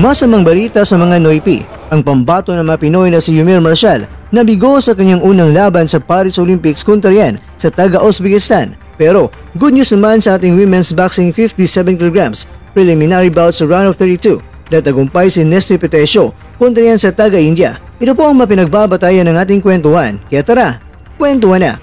Masamang balita sa mga Noipi, ang pambato ng mga Pinoy na si Yumir Marcial nabigo sa kanyang unang laban sa Paris Olympics kontra yan sa taga-Uzbekistan. Pero good news naman sa ating women's boxing 57 kg preliminary bout sa round of 32 na tagumpay si Nesty Petesio kontra yan sa taga-India. Ito po ang mapinagbabatayan ng ating kwentuhan. Kaya tara, kwentuhan na!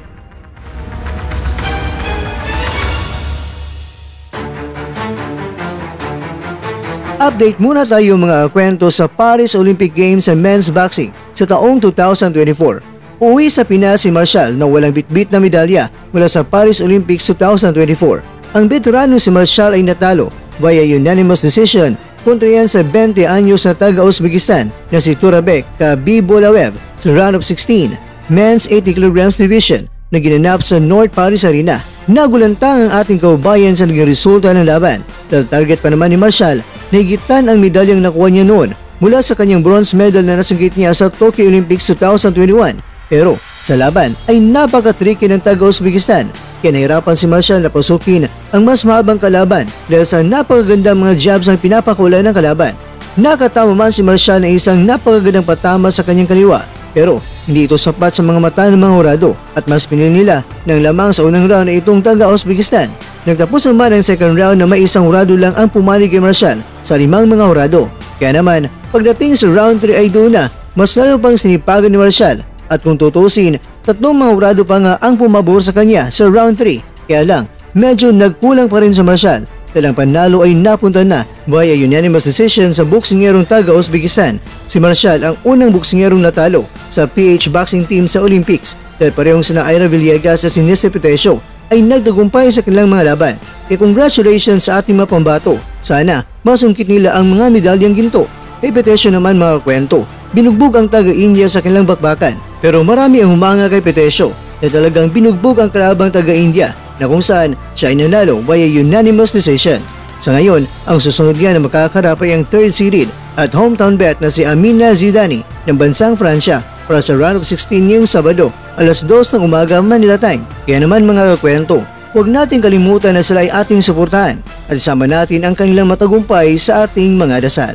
Update muna tayo mga kwento sa Paris Olympic Games sa men's boxing sa taong 2024. Uwi sa Pinas si Marcial na walang bitbit na medalya mula sa Paris Olympics 2024. Ang veterano si Marcial ay natalo via unanimous decision kontra yan sa 20 anyos na taga-Uzbekistan na si Turabek Kabibolaev sa round of 16 men's 80 kg division na ginanap sa North Paris Arena. Nagulantang ang ating kaubayan sa naging resulta ng laban dahil target pa naman ni Marcial na higitan ang medalyang nakuha niya noon mula sa kanyang bronze medal na nasunggit niya sa Tokyo Olympics 2021. Pero sa laban ay napaka-tricky ng taga-Uzbekistan kaya nahirapan si Marcial na pasukin ang mas mahabang kalaban dahil sa napakagandang mga jabs ang pinapakulay ng kalaban. Nakatama man si Marcial na isang napakagandang patama sa kanyang kaliwa pero hindi ito sapat sa mga mata ng mga hurado at mas pinili nila ng lamang sa unang round na itong taga-Uzbekistan. Nagtapos naman ang second round na may isang hurado lang ang pumali kay Marcial sa 5 mga hurado. Kaya naman pagdating sa round 3 ay doon na mas lalo pang sinipagan ni Marcial at kung tutusin 3 mga hurado pa nga ang pumabor sa kanya sa round 3. Kaya lang medyo nagkulang pa rin sa Marcial. Dalang panalo ay napunta na via unanimous decision sa boksingerong taga-Uzbekistan. Si Marcial ang unang boksingerong natalo sa PH boxing team sa Olympics dahil parehong sina Ira Villegas at si Nesty Petesio ay nagtagumpay sa kanilang mga laban. Kaya congratulations sa ating mga pambato. Sana masungkit nila ang mga medalyang ginto. Kay Petesio naman mga kwento, binugbog ang taga-India sa kanilang bakbakan. Pero marami ang humanga kay Petesio na talagang binugbog ang kalabang taga-India na kung saan siya ay nanalo via unanimous decision. Sa ngayon, ang susunod niya na makakarap ay ang third seeded at hometown bet na si Amina Zidani ng bansang Pransya para sa round of 16 ngayong Sabado, alas 2 ng umaga Manila time. Kaya naman mga kakwento, huwag natin kalimutan na sila ay ating suportahan at isama natin ang kanilang matagumpay sa ating mga dasal.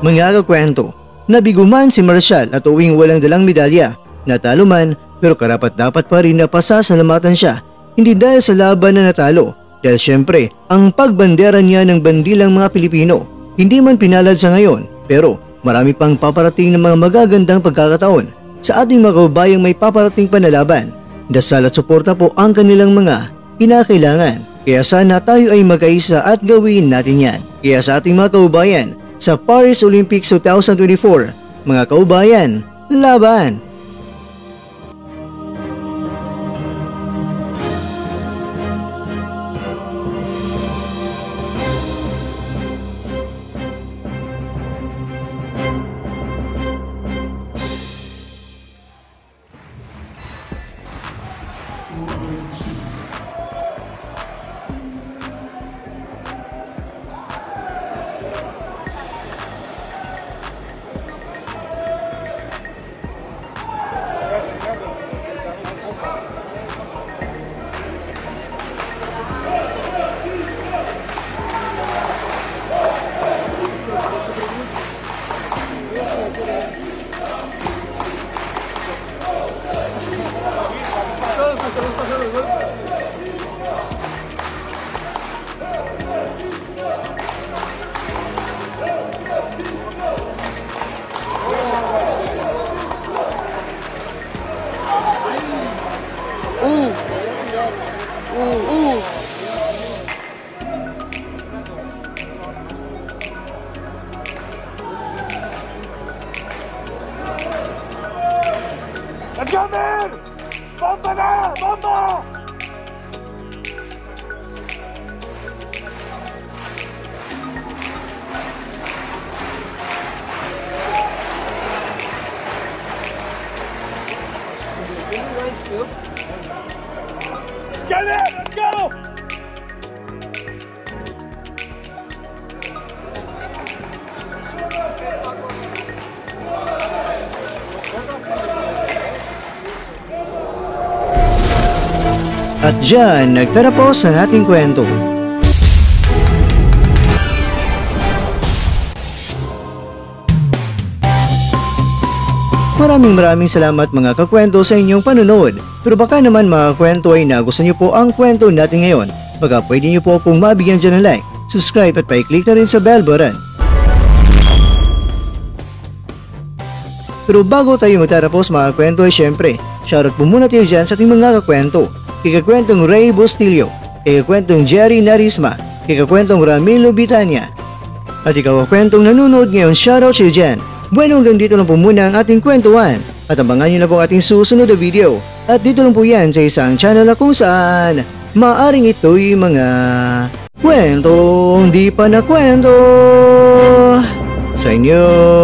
Mga kakwento, nabiguman si Marcial at uwing walang dalang medalya. Natalo man pero karapat dapat pa rin na pasasalamatan siya. Hindi dahil sa laban na natalo, dahil syempre ang pagbandera niya ng bandilang mga Pilipino. Hindi man pinalad sa ngayon pero marami pang paparating ng mga magagandang pagkakataon sa ating mga kaubayang may paparating pa na laban. Dasal at suporta po ang kanilang mga kinakailangan. Kaya sana tayo ay magkaisa at gawin natin yan. Kaya sa ating mga kaubayan, sa Paris Olympics 2024, mga kaubayan, laban! Jammer! Bomba na! Bomba! Jammer! Let's go! At dyan, nagtatapos ang ating kwento. Maraming salamat mga kakwento sa inyong panonood. Pero baka naman mga kwento ay nagustuhan niyo po ang kwento natin ngayon. Baka pwede niyo po pong mabigyan dyan ng like, subscribe at pa-click na rin sa bell button. Pero bago tayo magtatapos mga kwento ay syempre, shoutout po muna tayo dyan sa ating mga kakwento. Kikakwentong Ray Bustillo, kikakwentong Jerry Narisma, kikakwentong Ramilo Bitania. At ikaw kakwentong nanonood ngayon, shoutout sa iyo dyan. Bueno, hanggang dito lang po muna ang ating kwentuhan at abangan nyo na po ang ating susunod na video. At dito lang po yan sa isang channel na kung saan maaring ito'y mga kwentong di pa na kwento sa inyo.